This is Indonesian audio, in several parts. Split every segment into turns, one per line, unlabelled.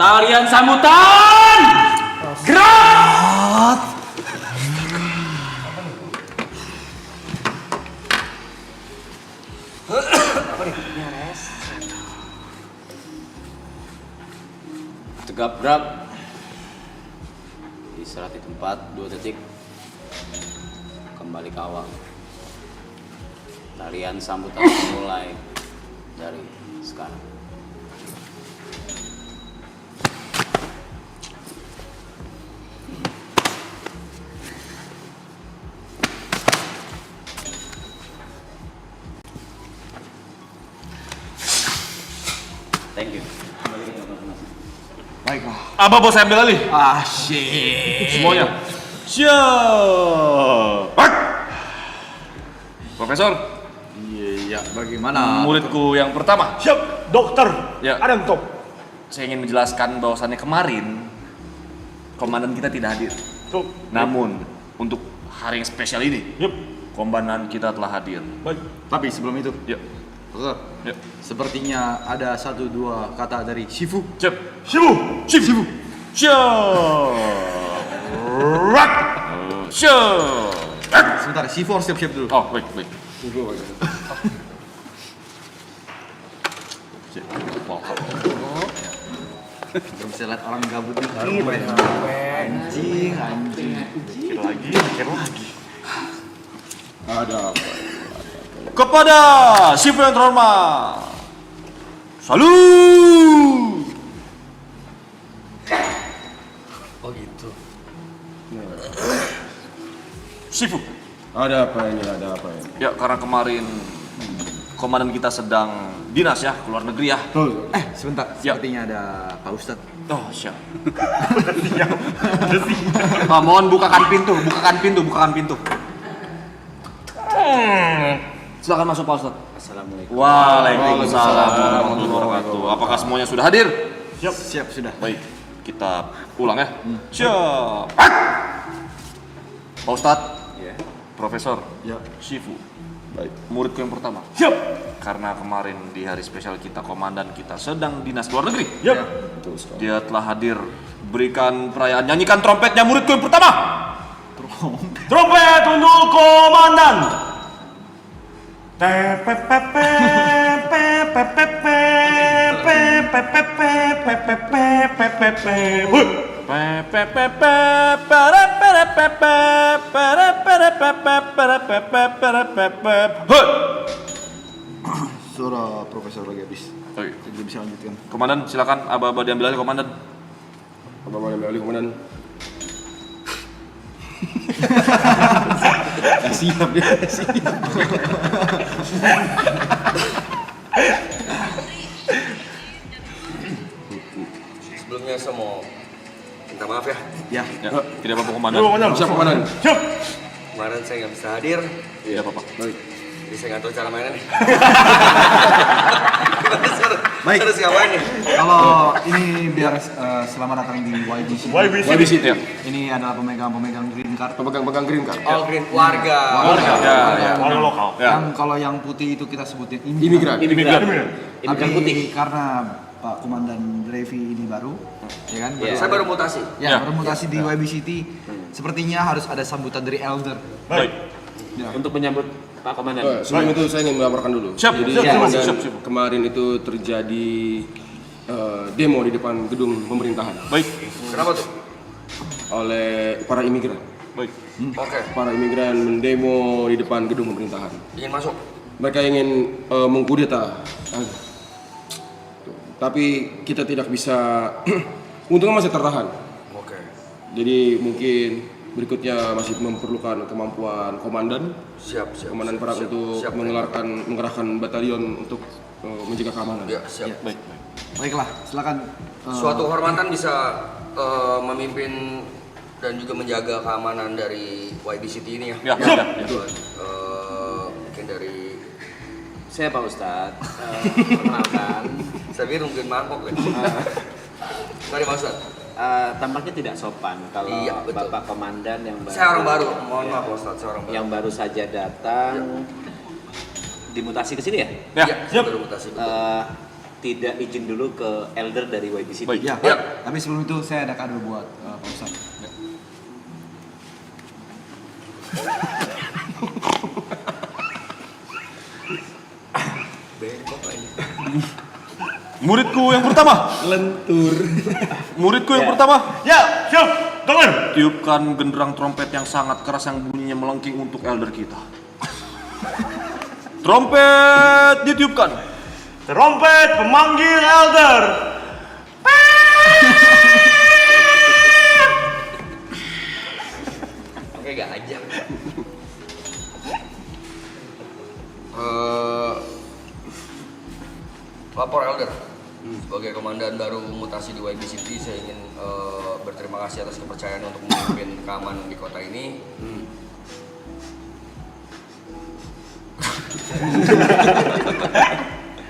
Tarian sambutan. Gerak. Tegap gerak. Istirahat di tempat 2 detik. Kembali ke awal. Tarian sambutan mulai dari sekarang. Thank you.
Baiklah.
Apa bos saya ambil alih?
Asyik.
Semuanya. Siap. Profesor,
Iya, bagaimana?
muridku yang pertama.
Siap, dokter.
Ya.
Ada yang top.
Saya ingin menjelaskan bahwasannya kemarin komandan kita tidak hadir.
Top.
Namun untuk hari yang spesial ini,
Yep.
komandan kita telah hadir.
Baik.
Tapi sebelum itu,
Ya,
Profesor,
ya.
sepertinya ada 1-2 kata dari Shifu.
Siap.
Sibu.
Shifu.
Siap.
Rak.
Siap.
Sebentar, Shifu harus siap-siap dulu.
Oh, baik, baik. Siap.
Belum bisa lihat orang gabut nih. Anjing.
Mikir lagi.
Ada apa?
Kepada Shifu yang terhormat. Salut.
Oh gitu.
Shifu.
Ada apa ini? Ada apa ini?
Ya, karena kemarin komandan kita sedang dinas ya, ke luar negeri ya.
Betul.
Sebentar,
Ya.
sepertinya ada Pak Ustadz.
Oh, siap.
Pak, mohon bukakan pintu. Silakan masuk Pak Ustadz.
Assalamualaikum.
Waalaikumsalam warahmatullahi wabarakatuh. Apakah semuanya sudah hadir?
Siap, sudah.
Baik, kita pulang ya. Siap. Pak Ustadz,
Ya.
Profesor,
Ya.
Shifu,
Baik.
muridku yang pertama.
Siap.
Karena kemarin di hari spesial kita, komandan kita sedang dinas luar negeri.
Yap. Betul sekali.
Dia telah hadir. Berikan perayaan, nyanyikan trompetnya muridku yang pertama.
Trompet untuk komandan.
Suara Profesor lagi habis.
Oke.
Jadi bisa lanjutkan.
Komandan, silakan aba-aba diambil alih komandan.
Apa boleh balik komandan?
Siap ya.
Sebelumnya saya mau minta maaf ya.
Ya.
Ya, tidak apa-apa komandan.
Komandan. Siap komandan. Siap.
Kemarin saya nggak bisa hadir,
Tidak apa-apa.
Baik.
jadi saya nggak tahu cara mainnya nih.
Baik.
Harus ngapain nih?
Kalau ini biar selamat datang di YBC.
YBC.
Ya.
Ini adalah pemegang green card.
Pemegang green card.
Oh, green warga.
Ya.
Warga lokal.
Ya.
Yang kalau yang putih itu kita sebutin
Imigran.
Imigran.
Tapi putih karena Pak Komandan Drevi ini baru, ya kan?
Saya baru mutasi.
Ya.
Baru mutasi di YBCT. Sepertinya harus ada sambutan dari Elder.
Baik.
Ya.
Untuk menyambut Pak Komandan.
Sebelum itu saya ingin melaporkan dulu.
Siap,
Jadi
siap,
komandan,
siap.
kemarin itu terjadi demo di depan gedung pemerintahan
Baik.
Kenapa tuh?
oleh para imigran.
Baik.
Oke,
Para imigran mendemo di depan gedung pemerintahan.
ingin masuk.
Mereka ingin mengkudeta. Tapi kita tidak bisa, untungnya masih tertahan.
Oke.
Jadi mungkin berikutnya masih memerlukan kemampuan komandan,
Siap.
komandan perang untuk mengerahkan batalion untuk menjaga keamanan.
Ya, siap.
Baik.
Baiklah, silakan.
Suatu kehormatan bisa memimpin dan juga menjaga keamanan dari YBCT ini ya.
Ya, ya, ya.
Mungkin dari
Saya Pak Ustadz. Perkenalkan.
saya pikir mungkin mangkok ya. Mari Pak Ustadz.
Tampaknya tidak sopan kalau
Iya, betul.
Bapak Komandan yang baru,
Saya orang baru. Mohon maaf Pak Ustadz, saya orang baru.
yang baru saja datang dimutasi ke sini ya.
Ya.
Iya, baru mutasi betul.
tidak izin dulu ke elder dari YB City.
Baik.
Ya,
Ya.
tapi sebelum itu saya ada kado buat Pak Ustadz.
Muridku yang pertama.
Lentur.
Muridku yang pertama.
Ya, siap, tangan.
Tiupkan genderang trompet yang sangat keras yang bunyinya melengking untuk elder kita. Trompet ditiupkan.
Trompet pemanggil elder.
Oke, gak aja. Lapor elder. Sebagai komandan baru mutasi di YB City, saya ingin berterima kasih atas kepercayaan untuk memimpin keamanan di kota ini.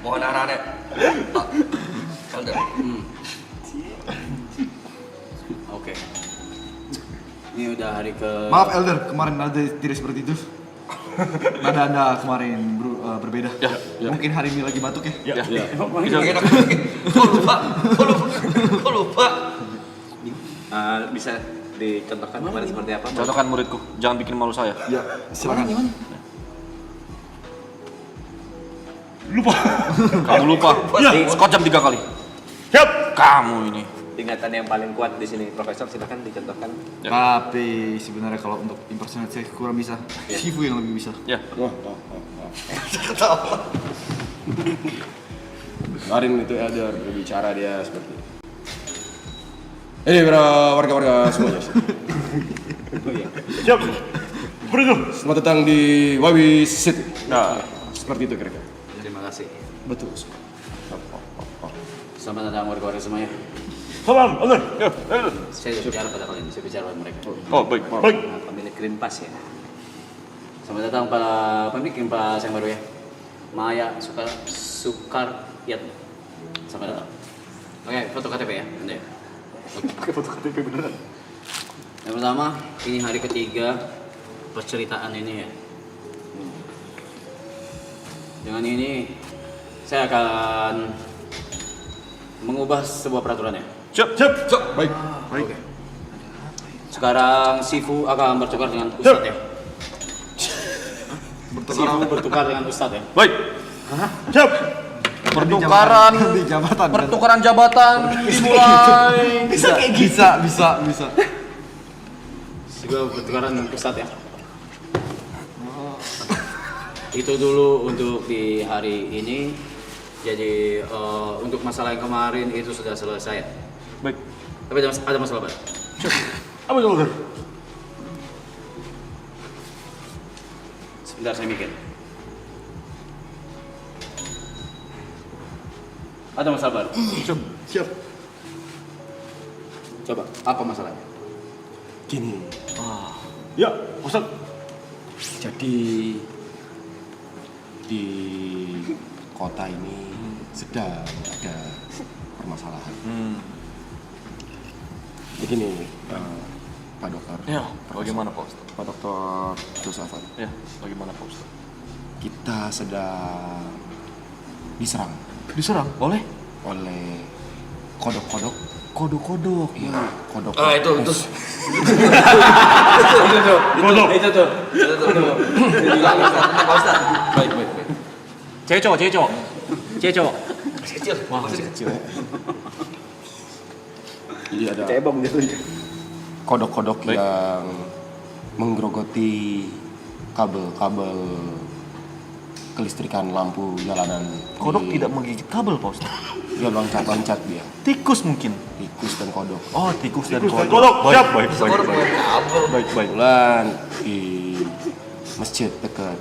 Mohon arahannya, Pak Elder.
Oke. Ini udah hari ke
Maaf Elder, kemarin ada tidak seperti itu. Nada Anda kemarin berbeda.
Ya,
Mungkin hari ini lagi batuk ya.
Ya.
Gak enak. Kok lupa?
bisa dicontohkan kemarin seperti apa?
Contohkan muridku, jangan bikin malu saya.
Ya, silakan.
Kamu lupa. Scott jam 3 kali.
Siap.
Kamu ini.
Ingatan yang paling kuat di sini, Profesor, silakan dicontohkan.
Tapi sebenarnya kalau untuk impersonate saya kurang bisa. Shifu yang lebih bisa.
Ya.
Kemarin itu elder berbicara dia seperti ini para warga-warga semuanya.
Siap. Seperti itu.
Selamat datang di YB City. Nah, seperti itu kira-kira.
Terima kasih.
Betul.
Selamat datang warga-warga semuanya.
Salam, elder. Ya, elder.
Saya bicara pada kalian, saya bicara pada mereka.
Oh, baik.
Baik.
Nah, pemilik Green Pass ya. Selamat datang para pemilik Green Pass yang baru ya. Maya Sukaryat. Selamat datang. Oke, foto KTP ya. Anda ya. Oke, foto KTP beneran. Yang pertama, ini hari ketiga perceritaan ini ya. Dengan ini saya akan mengubah sebuah peraturan ya.
Siap.
Baik.
Oke. Sekarang Sifu akan bertukar dengan Ustadz ya. Sifu bertukar dengan Ustadz ya.
Baik.
Siap.
Pertukaran
Di jabatan.
pertukaran jabatan dimulai.
Bisa.
Sifu bertukaran dengan Ustadz ya. Itu dulu untuk di hari ini. Jadi untuk masalah yang kemarin itu sudah selesai ya.
Baik.
Tapi ada masalah baru.
Apa itu, elder?
Sebentar saya mikir. Ada masalah baru.
Siap.
Coba, apa masalahnya?
Gini.
Ya, Ustaz.
Jadi di kota ini sedang ada permasalahan. Begini, Pak Dokter.
Ya, bagaimana Pak Ustaz?
Pak Dokter Josafat.
Ya, bagaimana Pak Ustaz?
Kita sedang diserang
Diserang oleh
kodok-kodok.
kodok-kodok.
Iya, kodok.
Itu.
Kodok.
Itu tuh.
Pak Ustadz.
Baik. Cewek cowok.
Kecil.
Masih kecil.
Jadi ada
Cebong jatuhnya.
kodok-kodok
Baik.
yang menggerogoti kabel-kabel kelistrikan lampu jalanan.
Kodok tidak menggigit kabel Pak Ustaz.
Dia loncat-loncat dia.
Tikus mungkin.
Tikus dan kodok.
Oh, tikus dan
Tikus dan
kodok.
kodok, siap.
Baik. Baik.
Kebetulan di masjid dekat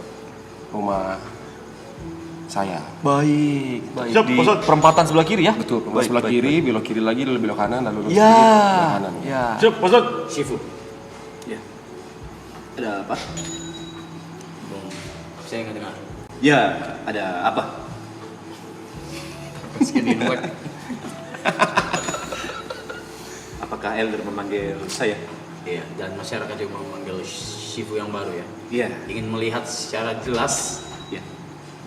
rumah saya.
Baik.
Siap,
Di
Pak Ustaz.
perempatan sebelah kiri ya?
Betul,
Baik,
sebelah
baik,
kiri,
baik.
belok kiri lagi, lalu belok kanan, lalu lurus
Ya.
sedikit, belok kanan.
Ya.
Siap, Pak Ustaz.
Sifu. Ya. Ada apa? Saya nggak dengar. Ya, ada apa?
Skin word.
Apakah Elder memanggil saya? Iya, dan masyarakat juga memanggil Sifu yang baru ya.
Iya.
Ingin melihat secara jelas ya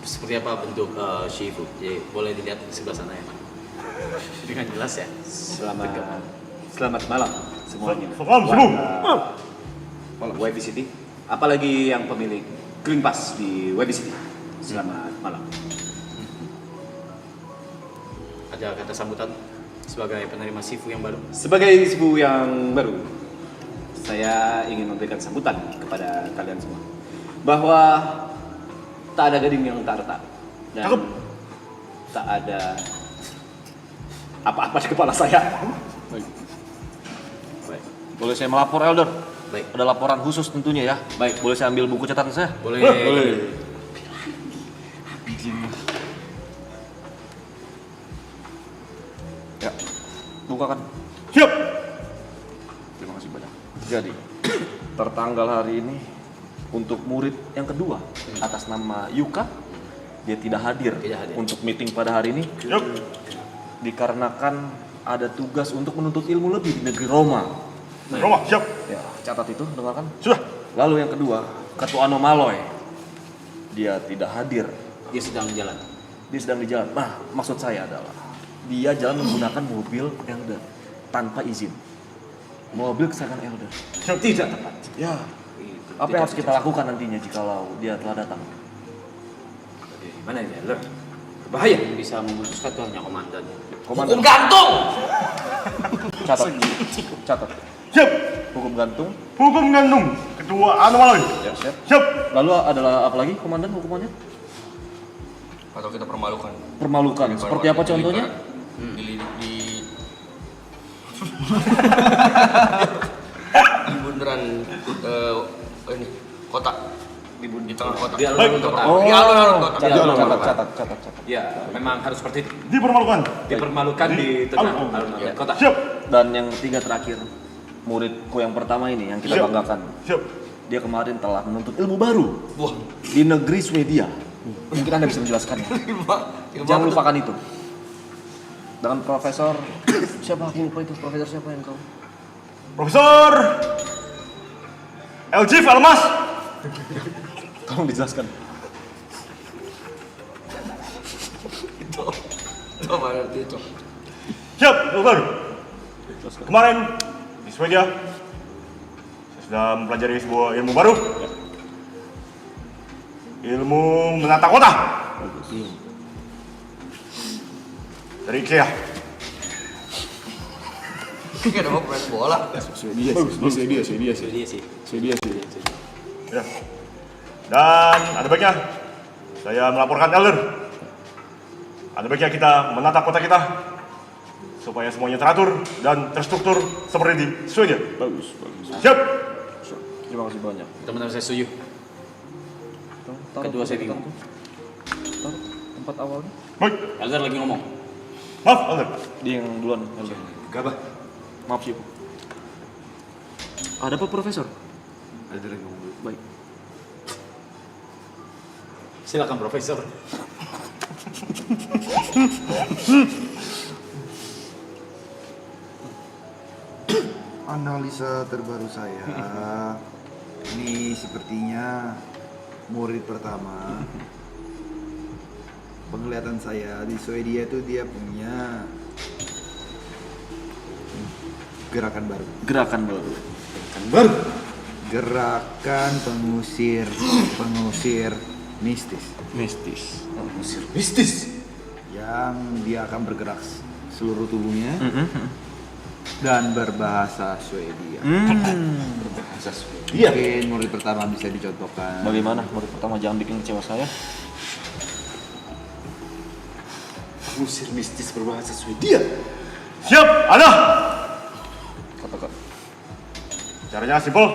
seperti apa bentuk Shifu. Jadi boleh dilihat di sebelah sana ya, Pak. Dengan jelas ya.
Selamat malam semuanya.
Salam semua.
Malam YB City. Apalagi yang pemilik Green Pass di YB City. Selamat malam.
Ada kata sambutan sebagai penerima Shifu yang baru.
Sebagai Shifu yang baru, saya ingin memberikan sambutan kepada kalian semua bahwa tak ada gading yang tak retak dan
Cakep.
tak ada apa-apa di kepala saya.
Baik.
Boleh saya melapor, Elder?
Baik.
Ada laporan khusus tentunya ya.
Baik.
Boleh saya ambil buku catatan saya?
Boleh.
Ya, bukakan.
Siap.
Terima kasih banyak. Jadi, tertanggal hari ini untuk murid yang kedua atas nama Yuka, dia tidak hadir, untuk meeting pada hari ini
Siap.
dikarenakan ada tugas untuk menuntut ilmu lebih di negeri Roma.
Roma, siap.
Ya, catat itu, dengarkan.
Sudah.
Lalu yang kedua, Ketua Anomaloy, dia tidak hadir,
Dia sedang jalan.
dia sedang di jalan. Nah, maksud saya adalah dia jalan menggunakan mobil Elder tanpa izin. Mobil kesayangan Elder. Tidak tepat. Ya. Apa yang harus kita lakukan nantinya jikalau dia telah datang?
Mana ini, Elder? Berbahaya. Yang bisa memutuskan itu hanya komandan.
Komandan.
Hukum gantung.
Catat. Catat.
Siap.
Hukum gantung.
Hukum gantung. Ketua Anomaloy.
Ya, siap.
Siap.
Lalu adalah apa lagi komandan hukumannya?
Atau kita permalukan.
Permalukan. Seperti apa contohnya?
Di bundaran ini kota. Di tengah kota.
Di alun-alun kota.
Di alun-alun kota.
Catat.
Ya, memang harus seperti itu.
Dipermalukan.
Dipermalukan di tengah
alun-alun.
alun-alun kota.
Siap.
Dan yang ketiga terakhir, muridku yang pertama ini yang kita
Siap.
banggakan.
Siap.
Dia kemarin telah menuntut ilmu baru
Wah,
di negeri Swedia. Mungkin Anda bisa menjelaskannya. Jangan lupakan itu. Dengan Profesor siapa aku lupa itu Profesor siapa yang kau?
Profesor LG Almas.
Tolong dijelaskan.
itu mana itu?
Siap, dokter. Kemarin di Swedia saya sudah mempelajari sebuah ilmu baru. Ilmu menata kota. Dari IKEA.
Kita mau main bola.
Swedia sih.
Ya. Dan ada baiknya saya melaporkan Elder. Ada baiknya kita menata kota kita supaya semuanya teratur dan terstruktur seperti di Swedia.
Bagus.
Siap.
Terima kasih banyak.
Benar-benar saya setuju. Kedua saya bingung.
Taruh tempat awalnya.
Baik.
Elder lagi ngomong.
Maaf, Elder.
Dia yang duluan. Elder.
Gabah.
Maaf sih. Ada apa Profesor?
Ada lagi ngomong.
Baik.
Silakan Profesor.
Analisa terbaru saya, ini sepertinya murid pertama. Penglihatan saya di Swedia itu dia punya gerakan baru.
Gerakan baru.
Gerakan pengusir mistis.
Mistis.
Yang dia akan bergerak seluruh tubuhnya dan berbahasa Swedia. Mungkin murid pertama bisa dicontohkan.
Bagaimana murid pertama, jangan bikin kecewa saya.
Musir mistis berbahasa Swedia.
Siap, ada.
Katakan.
Caranya simpel.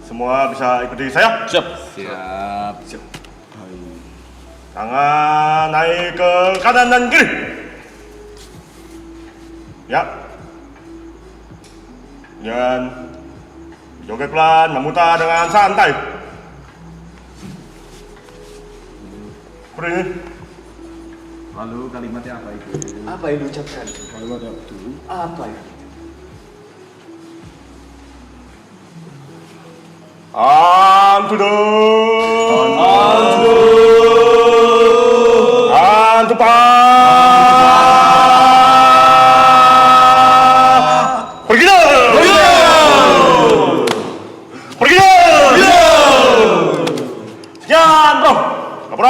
Semua bisa ikuti saya.
Siap.
Siap.
Tangan naik ke kanan dan kiri. Ya. Dan joget pelan, memutar dengan santai. Seperti ini.
Lalu kalimatnya apa itu?
Apa yang diucapkan? Apa ya?
Antudon.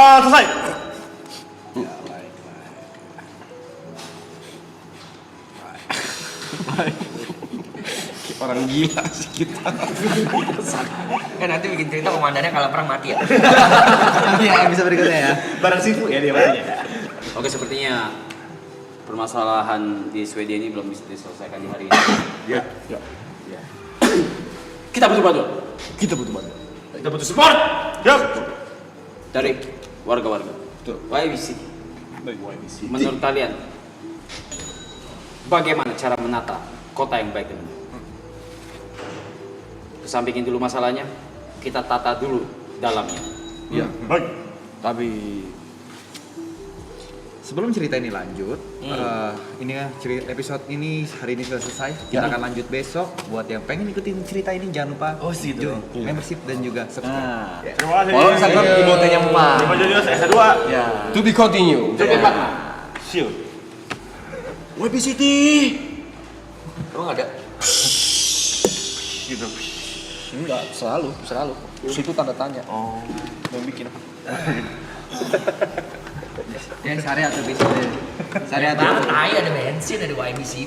Dan selesai.
Orang gila sih kita.
Nanti bikin cerita komandannya kalah perang mati ya.
Nanti ya episode berikutnya ya. Barang sifu ya dia matinya.
Oke, sepertinya permasalahan di Swedia ini belum bisa diselesaikan di hari ini.
Ya.
Kita butuh bantuan
Kita butuh bantuan.
kita butuh support
Ya.
dari warga-warga. YBC. Menurut kalian, bagaimana cara menata kota yang baik ini? Kesampingin dulu masalahnya, kita tata dulu dalamnya.
Iya.
Baik.
Tapi sebelum cerita ini lanjut, ini ya episode ini hari ini sudah selesai. Kita akan lanjut besok. Buat yang pengen ikutin cerita ini jangan lupa join membership dan juga subscribe.
Terima kasih.
Follow Instagram Ibotenya Empat.
Terima kasih S2.
Ya.
To be continue.
See you.
WB City.
Emang ada?
Gitu.
Enggak, selalu. Situ tanda tanya. Oh. Mau bikin.
Ya syariat tuh bisa deh. Syariat
Tai ada bensin ada YBC.